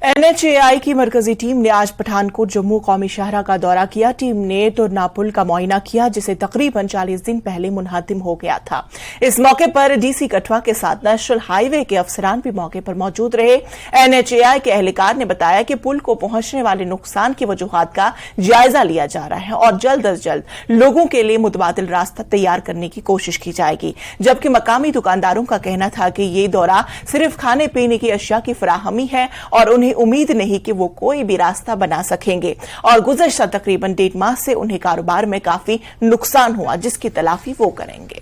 NHAI की मरकजी team ने आज पठानकोट जम्मू कौमी शाहरा का दौरा किया। टीम ने तुरना पुल का मुआयना किया, जिसे तकरीबन 40 दिन पहले मुनहदिम हो गया था। इस मौके पर डीसी कठुआ के साथ नेशनल हाईवे के अफसरान भी मौके पर मौजूद रहे। NHAI के एहलकार ने बताया कि पुल को पहुंचने वाले नुकसान की वजूहात का जायजा लिया जा रहा है और जल्द अज जल्द लोगों के लिए मुतबादिल रास्ता तैयार करने की कोशिश की जाएगी। जबकि मकामी दुकानदारों का कहना था कि ये दौरा सिर्फ खाने पीने की अशिया की फराहमी है और उन्हें उम्मीद नहीं कि वो कोई भी रास्ता बना सकेंगे और गुज़श्ता तकरीबन 1.5 माह से उन्हें कारोबार में काफी नुकसान हुआ, जिसकी तलाफी वो करेंगे।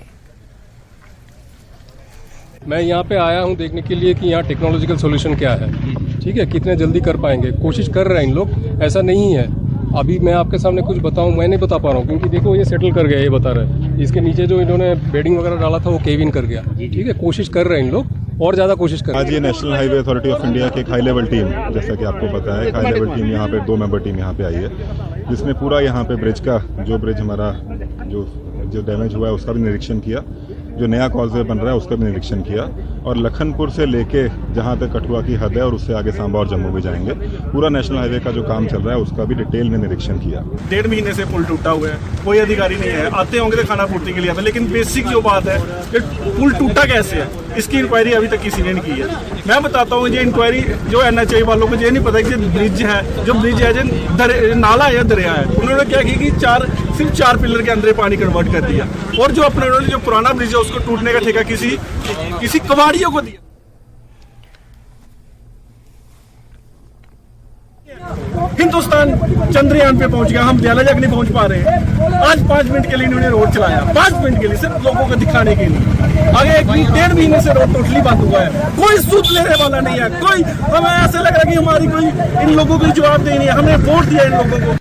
मैं यहाँ पे आया हूँ देखने के लिए कि यहाँ टेक्नोलॉजिकल सॉल्यूशन क्या है, ठीक है, कितने जल्दी कर पाएंगे। कोशिश कर रहे हैं इन लोग, ऐसा नहीं है अभी मैं आपके सामने कुछ बताऊं मैं नहीं बता पा रहा हूं, क्योंकि देखो ये सेटल कर गया, ये बता रहे हैं। इसके नीचे जो इन्होंने बेडिंग वगैरह डाला था वो केविन कर गया, ठीक है। कोशिश कर रहे हैं इन लोग और ज़्यादा कोशिश कर रहे हैं। आज ये national highway authority of India की एक हाई लेवल टीम, जैसा कि आपको पता है, हाई लेवल टीम यहाँ पे 2 मेंबर टीम यहाँ पे आई है, जिसने पूरा यहाँ पे ब्रिज का जो ब्रिज हमारा जो डैमेज हुआ है उसका भी निरीक्षण किया, जो नया कॉजवे बन रहा है उसका भी निरीक्षण किया और लखनपुर से लेके जहाँ तक कठुआ की हद है और उससे आगे सांबा और जम्मू भी जाएंगे, पूरा नेशनल हाईवे का जो काम चल रहा है उसका भी डिटेल में निरीक्षण किया। 1.5 महीने से पुल टूटा हुआ है, कोई अधिकारी नहीं है, आते होंगे तो खाना पूर्ति के लिए आते, लेकिन बेसिक जो बात है कि पुल टूटा कैसे है इसकी इंक्वायरी अभी तक किसी ने नहीं की है। मैं बताता हूँ, ये इंक्वायरी जो NHAI वालों को ये नहीं पता कि ब्रिज है, जो ब्रिज है जो नाला है, दरिया है, उन्होंने क्या किया कि सिर्फ 4 पिलर के अंदर पानी कन्वर्ट कर दिया और जो अपने उन्होंने जो पुराना ब्रिज है उसको टूटने का ठेका किसी कबाड़ियों को दिया। हिंदुस्तान चंद्रयान पे पहुंच गया, हम दयाला तक नहीं पहुंच पा रहे हैं। आज 5 मिनट के लिए इन्होंने रोड चलाया, 5 मिनट के लिए, सिर्फ लोगों को दिखाने के लिए। आगे 1.5 महीने से रोड टोटली बंद हुआ है, कोई सूद लेने वाला नहीं है, कोई। हमें ऐसा लग रहा है कि हमारी कोई इन लोगों को जवाब नहीं है, हमने वोट दिया इन लोगों को।